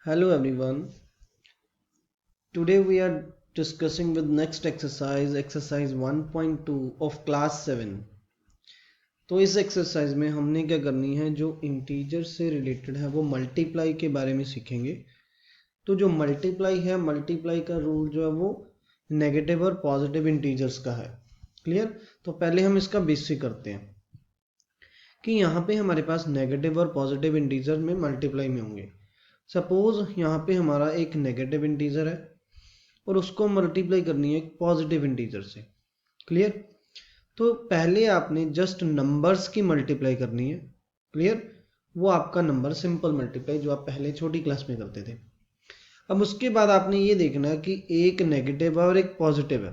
Hello everyone. Today we are discussing with next exercise 1.2 of class 7. तो इस exercise में हमने क्या करनी है, जो इंटीजर से रिलेटेड है वो मल्टीप्लाई के बारे में सीखेंगे। तो जो मल्टीप्लाई है, मल्टीप्लाई का रूल जो है वो नेगेटिव और पॉजिटिव इंटीजर्स का है। क्लियर। तो पहले हम इसका बेसिक करते हैं कि यहाँ पे हमारे पास नेगेटिव और पॉजिटिव इंटीजर में मल्टीप्लाई में होंगे। सपोज यहाँ पे हमारा एक नेगेटिव इंटीजर है और उसको मल्टीप्लाई करनी है एक पॉजिटिव इंटीजर से। क्लियर। तो पहले आपने जस्ट नंबर्स की मल्टीप्लाई करनी है। क्लियर। वो आपका नंबर सिंपल मल्टीप्लाई जो आप पहले छोटी क्लास में करते थे। अब उसके बाद आपने ये देखना है कि एक नेगेटिव है और एक पॉजिटिव है।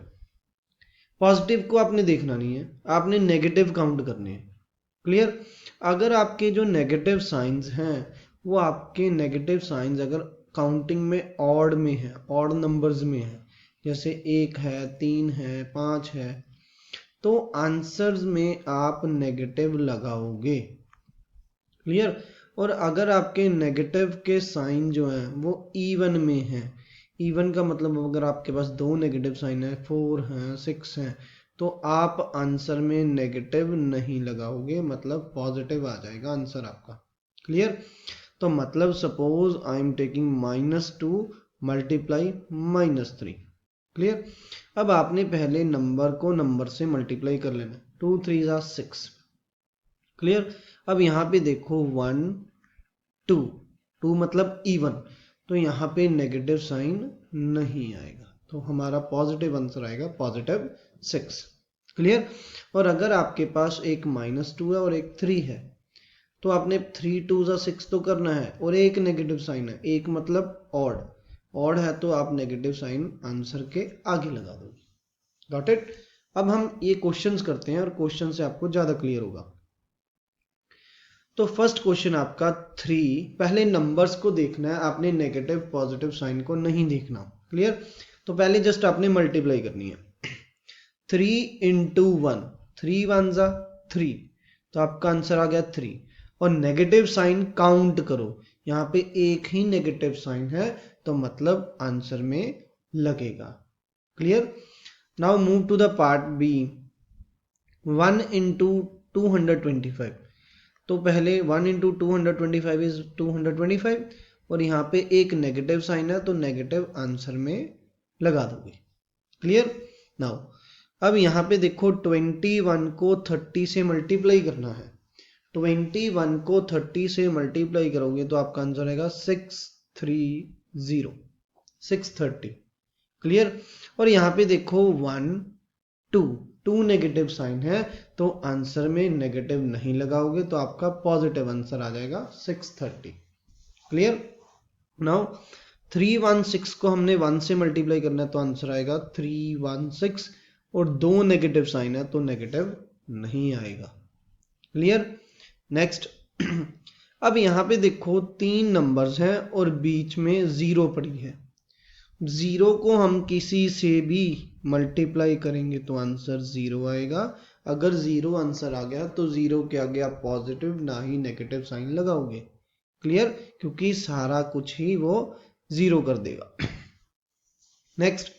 पॉजिटिव को आपने देखना नहीं है, आपने नेगेटिव काउंट करने हैं। क्लियर। अगर आपके जो नेगेटिव साइंस हैं वो आपके नेगेटिव साइंस अगर काउंटिंग में ऑड में है, ऑड नंबर्स में है, जैसे 1 है, 3 है, 5 है, तो आंसर्स में आप नेगेटिव लगाओगे। क्लियर। और अगर आपके नेगेटिव के साइन जो हैं वो इवन में है, इवन का मतलब अगर आपके पास दो नेगेटिव साइन है, 4 हैं, 6 हैं, तो आप आंसर में नेगेटिव नहीं लगाओगे, मतलब पॉजिटिव आ जाएगा आंसर आपका। क्लियर। तो मतलब suppose I am taking -2 multiply -3। Clear. अब आपने पहले नंबर को नंबर से मल्टीप्लाई कर लेना। 2 3 जा 6। क्लियर। अब यहाँ पे देखो 1 2 2 मतलब इवन, तो यहाँ पे नेगेटिव साइन नहीं आएगा, तो हमारा पॉजिटिव आंसर आएगा पॉजिटिव 6। क्लियर। और अगर आपके पास एक -2 है और एक 3 है, तो आपने 3 2 जा 6 तो करना है, और एक नेगेटिव साइन है, एक मतलब ऑड, ऑड है तो आप नेगेटिव साइन आंसर के आगे लगा दोगे। Got it. अब हम ये क्वेश्चंस करते हैं और क्वेश्चन से आपको ज्यादा क्लियर होगा। तो फर्स्ट क्वेश्चन आपका 3, पहले नंबर्स को देखना है, आपने नेगेटिव पॉजिटिव साइन को नहीं देखना। क्लियर। तो पहले जस्ट आपने मल्टीप्लाई करनी है। 3 इंटू 1, 3 1 जा 3, तो आपका आंसर आ गया 3। और नेगेटिव साइन काउंट करो, यहाँ पे एक ही नेगेटिव साइन है, तो मतलब आंसर में लगेगा। Clear. Now move to the part B. 1 into 225, तो पहले 1 इंटू 225 इज 225, और यहाँ पे एक नेगेटिव साइन है तो नेगेटिव आंसर में लगा दोगे। क्लियर। नाउ अब यहाँ पे देखो 21 को 30 से मल्टीप्लाई करना है। 21 को 30 से मल्टीप्लाई करोगे तो आपका आंसर आएगा 630, 630। क्लियर। और यहाँ पे देखो 1 2 2 नेगेटिव साइन है, तो आंसर में नेगेटिव नहीं लगाओगे, तो आपका पॉजिटिव आंसर आ जाएगा 630। क्लियर। नाउ 316 को हमने 1 से मल्टीप्लाई करना है, तो आंसर आएगा 316, और दो नेगेटिव साइन है तो नेगेटिव नहीं आएगा। क्लियर। नेक्स्ट। अब यहाँ पे देखो 3 नंबर्स हैं और बीच में 0 पड़ी है। 0 को हम किसी से भी मल्टीप्लाई करेंगे तो आंसर 0 आएगा। अगर 0 आंसर आ गया तो 0 के आगे आप पॉजिटिव ना ही नेगेटिव साइन लगाओगे। क्लियर। क्योंकि सारा कुछ ही वो 0 कर देगा। नेक्स्ट।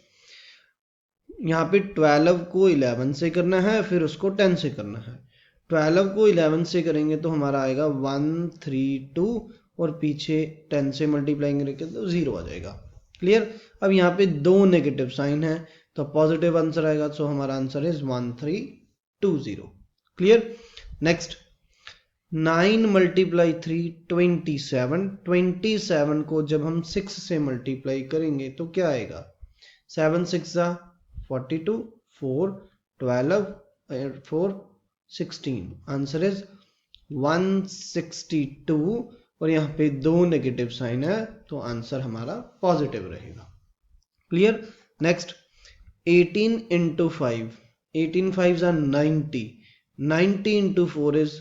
यहाँ पे 12 को 11 से करना है, फिर उसको 10 से करना है। 12 को 11 से करेंगे तो हमारा आएगा 132, और पीछे 10 से मल्टीप्लाई करेंगे तो 0 आ जाएगा। क्लियर। अब यहाँ पे दो नेगेटिव साइन है तो पॉजिटिव आंसर आएगा, सो हमारा answer is 1320। Clear. Next. 9 multiply 3 27, 27 को जब हम 6 से मल्टीप्लाई करेंगे तो क्या आएगा? 7 6 42, 4 12, 4 16, आंसर इज 162, और यहाँ पे दो नेगेटिव साइन है तो आंसर हमारा पॉजिटिव रहेगा। Clear. Next. 18 into 5, 18 5 90, 90 into 4 is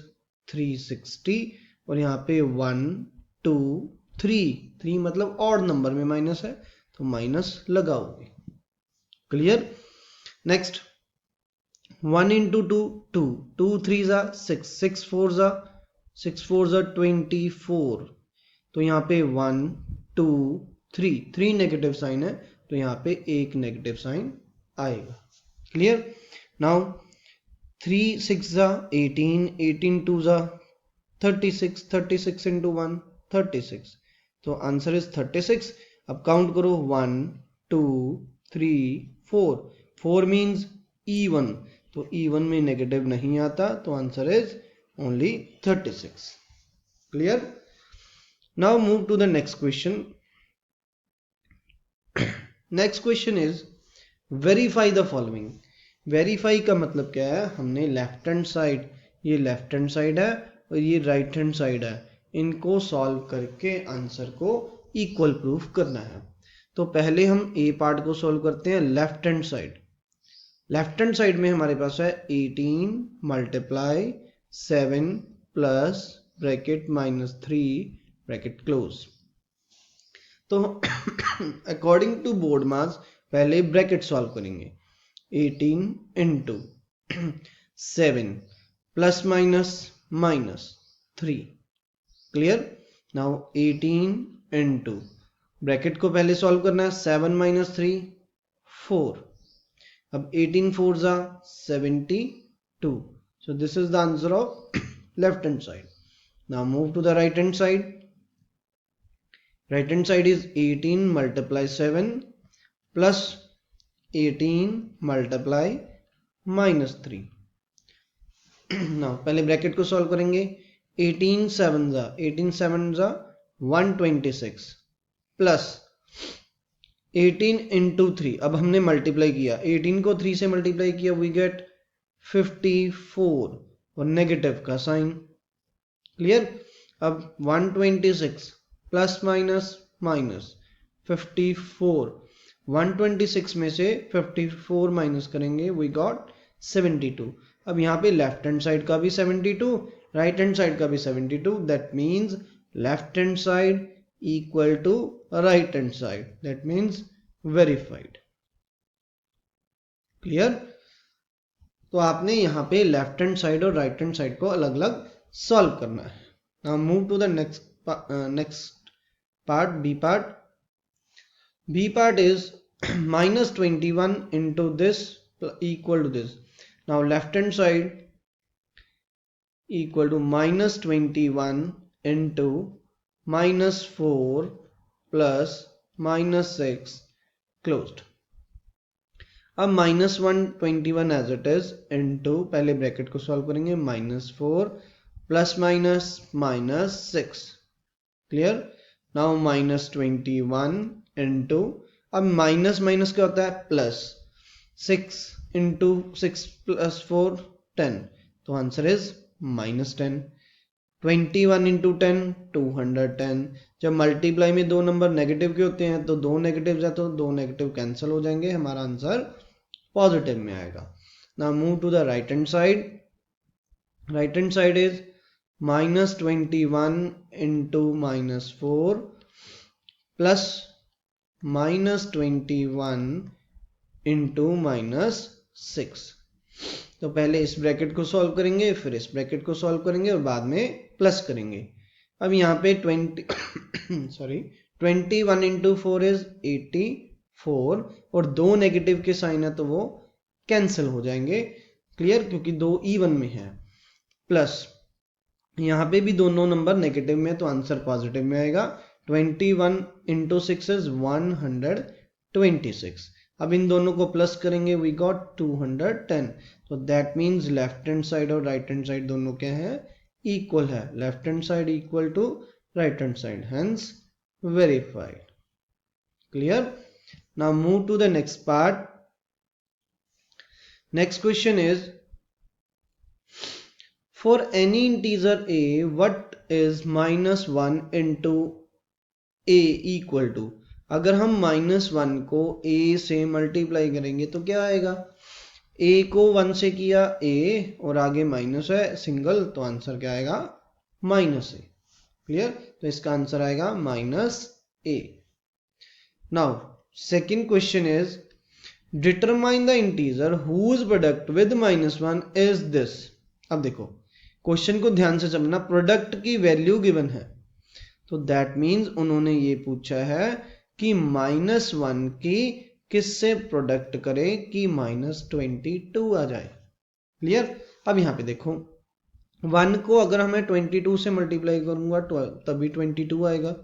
360, और यहाँ पे 1 2 3, 3 मतलब ऑड नंबर में माइनस है तो माइनस लगाओगे। क्लियर। नेक्स्ट। 1 इंटू 2 2, 2 3 जा 6, 6 4 जा 24, तो यहाँ पे 1 2 3 नेगेटिव साइन है तो यहाँ पे एक नेगेटिव साइन आएगा। क्लियर। नाउ 3 6 जा 18, 18 2 जा 36, 36 into 1 36, तो आंसर इज 36। अब काउंट करो 1 2 3 4, 4 मीन्स E1, तो E1 में नेगेटिव नहीं आता तो answer is only 36। Clear. Now move to the next question. Next question is verify the following. Verify का मतलब क्या है, हमने लेफ्ट हैंड साइड, ये लेफ्ट हैंड साइड है और ये राइट हैंड साइड है, इनको सॉल्व करके आंसर को इक्वल प्रूफ करना है। तो पहले हम ए पार्ट को सॉल्व करते हैं left hand side. Left hand side में हमारे पास है 18 multiply 7 plus bracket -3 bracket close. तो अकॉर्डिंग टू बोर्ड मास पहले ब्रैकेट सॉल्व करेंगे। 18 into 7 plus minus -3। Clear. Now 18 into bracket को पहले सॉल्व करना है, 7 - 3 4। अब 18 4 जा 72, so this is the answer of left hand side. Now move to the right hand side. Right hand side is 18 multiply 7 plus 18 multiply -3. Now पहले bracket को solve करेंगे। 18 7 जा 126 प्लस 18 इंटू 3। अब हमने मल्टीप्लाई किया, 18 को 3 से मल्टीप्लाई किया, वी गेट 54 और नेगेटिव का साइन। क्लियर। अब 126 प्लस माइनस -54, 126 में से 54 माइनस करेंगे, वी गॉट 72। अब यहाँ पे लेफ्ट हैंड साइड का भी 72, राइट हैंड साइड का भी 72, that means left hand side equal to right hand side, that means verified. Clear। तो आपने यहाँ पे लेफ्ट हैंड साइड और राइट हैंड साइड को अलग अलग सॉल्व करना है। Now move to the next part, B part. B part is -21 into this equal to this. Now left hand side equal to -21 into -4 plus -6 closed. अब -121 as it is into, पहले bracket को solve करेंगे, -4 plus -6। Clear. Now -21 into, अब minus क्या होता है, plus 6 into 6 plus 4 10, तो answer is -10। 21 into 10 210। जब मल्टीप्लाई में दो नंबर नेगेटिव के होते हैं तो दो नेगेटिव है तो दो नेगेटिव कैंसिल हो जाएंगे, हमारा आंसर पॉजिटिव में आएगा। Now move to the right hand side. Right hand side is -21 into -4 plus -21 into -6। तो पहले इस ब्रैकेट को सॉल्व करेंगे, फिर इस ब्रैकेट को सॉल्व करेंगे और बाद में प्लस करेंगे। अब यहाँ पे 21 इंटू 4 इज 84 और दो नेगेटिव के साइन है तो वो कैंसिल हो जाएंगे। क्लियर, क्योंकि दो इवन में है। प्लस यहाँ पे भी दोनों नंबर नेगेटिव में, तो आंसर पॉजिटिव में आएगा। 21 इंटू 6 इज 126। अब इन दोनों को प्लस करेंगे, वी गॉट 210। तो that means left hand side और राइट हैंड साइड दोनों क्या है, इक्वल है। Left hand side equal to right hand side, hence verified. Clear. Now move to the next part. Next question is, for any integer a what is -1 into a equal to। अगर हम -1 को a से multiply करेंगे तो क्या आएगा, a को 1 से किया a और आगे माइनस है सिंगल, तो आंसर क्या आएगा, -a। क्लियर। तो इसका आंसर आएगा -a। नाउ second question is, determine the integer whose product with -1 is this. अब देखो क्वेश्चन को ध्यान से समझना, प्रोडक्ट की वैल्यू गिवन है तो दैट मीन्स उन्होंने ये पूछा है कि -1 की किससे प्रोडक्ट करे कि -22 आ जाए। क्लियर। अब यहाँ पे देखो 1 को अगर हमें 22 से मल्टीप्लाई करूंगा तभी 22 आएगा।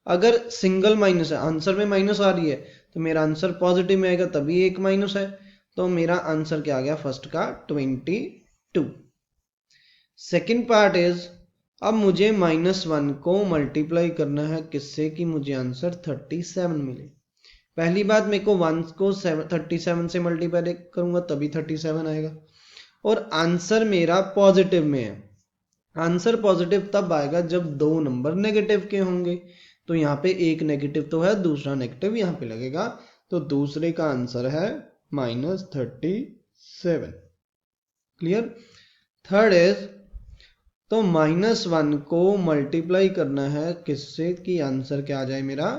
अगर सिंगल माइनस है, आंसर में माइनस आ रही है, तो मेरा आंसर पॉजिटिव में आएगा, तभी एक माइनस है, तो मेरा आंसर क्या आ गया फर्स्ट का 22। सेकेंड पार्ट इज, अब मुझे -1 को मल्टीप्लाई करना है किससे कि मुझे आंसर 37 मिले। पहली बात, मेरे को 1 को 37 से मल्टीप्लाई करूंगा तभी 37 आएगा, और आंसर मेरा पॉजिटिव में है। आंसर पॉजिटिव तब आएगा जब दो नंबर नेगेटिव के होंगे, तो यहाँ पे एक नेगेटिव तो है, दूसरा नेगेटिव यहाँ पे लगेगा, तो दूसरे का आंसर है -37। क्लियर। थर्ड इज, तो -1 को मल्टीप्लाई करना है किससे कि आंसर क्या आ जाए मेरा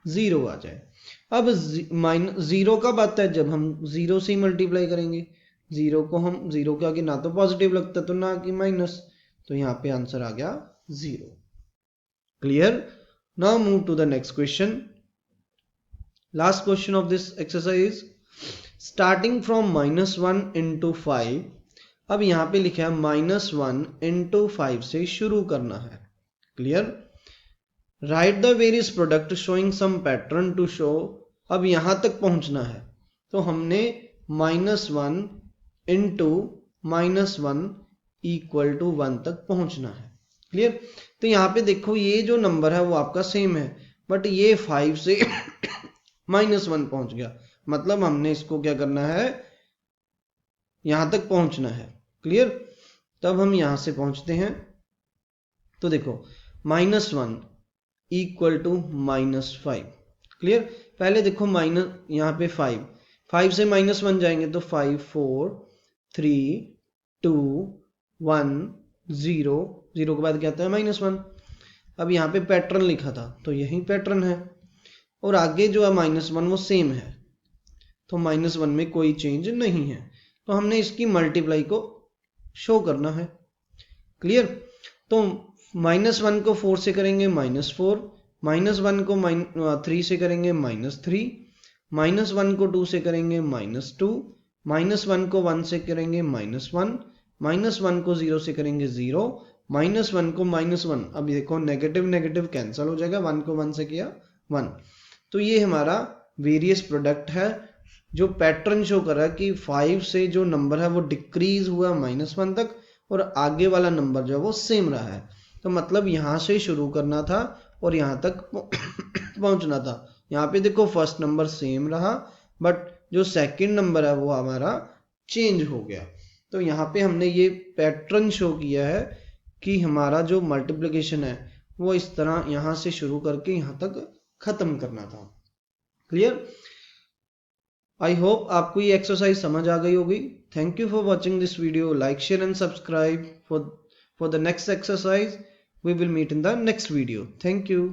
0 आ जाए। अब 0 कब आता है, जब हम 0 से ही मल्टीप्लाई करेंगे। 0 को हम 0 के आगे ना तो पॉजिटिव लगता तो ना कि माइनस, तो यहाँ पे आंसर आ गया 0। Clear. Now move to the next question. Last question of this exercise, starting from -1 into 5। अब यहाँ पे लिखा है -1 into 5 से शुरू करना है। Clear. Write the various product showing some pattern to show. अब यहां तक पहुंचना है, तो हमने -1 into -1 इक्वल टू 1 तक पहुंचना है। क्लियर। तो यहाँ पे देखो ये जो नंबर है वो आपका सेम है, बट ये 5 से -1 पहुंच गया, मतलब हमने इसको क्या करना है, यहां तक पहुंचना है। क्लियर। तब हम यहां से पहुंचते हैं, तो देखो -1 इक्वल टू -5। क्लियर। पहले देखो माइनस, यहाँ पे 5 से -1 जाएंगे तो 5 4 3 2 1 0, 0 के बाद क्या आता है -1। अब यहाँ पे पैटर्न लिखा था तो यही पैटर्न है, और आगे जो है -1 वो सेम है, तो -1 में कोई चेंज नहीं है, तो हमने इसकी मल्टीप्लाई को शो करना है। क्लियर। तो -1 को 4 से करेंगे -4, -1 को 3 से करेंगे -3, -1 को 2 से करेंगे -2, -1 को 1 से करेंगे -1, -1 को 0 से करेंगे 0, -1 को -1। अभी देखो नेगेटिव नेगेटिव कैंसिल हो जाएगा, 1 को 1 से किया 1। तो ये हमारा वेरियस प्रोडक्ट है जो पैटर्न शो कर रहा है कि 5 से जो नंबर है वो डिक्रीज हुआ -1 तक, और आगे वाला नंबर जो है वो सेम रहा है। तो मतलब यहाँ से शुरू करना था और यहाँ तक पहुँचना था। यहाँ पे देखो फर्स्ट नंबर सेम रहा, बट जो सेकंड नंबर है वो हमारा चेंज हो गया। तो यहाँ पे हमने ये पैटर्न शो किया है कि हमारा जो मल्टीप्लिकेशन है वो इस तरह यहाँ से शुरू करके यहाँ तक खत्म करना था। क्लियर। आई होप आपको ये एक्सरसाइज समझ आ गई होगी। Thank you for watching this video. Like, share and subscribe for the next exercise. We will meet in the next video. Thank you.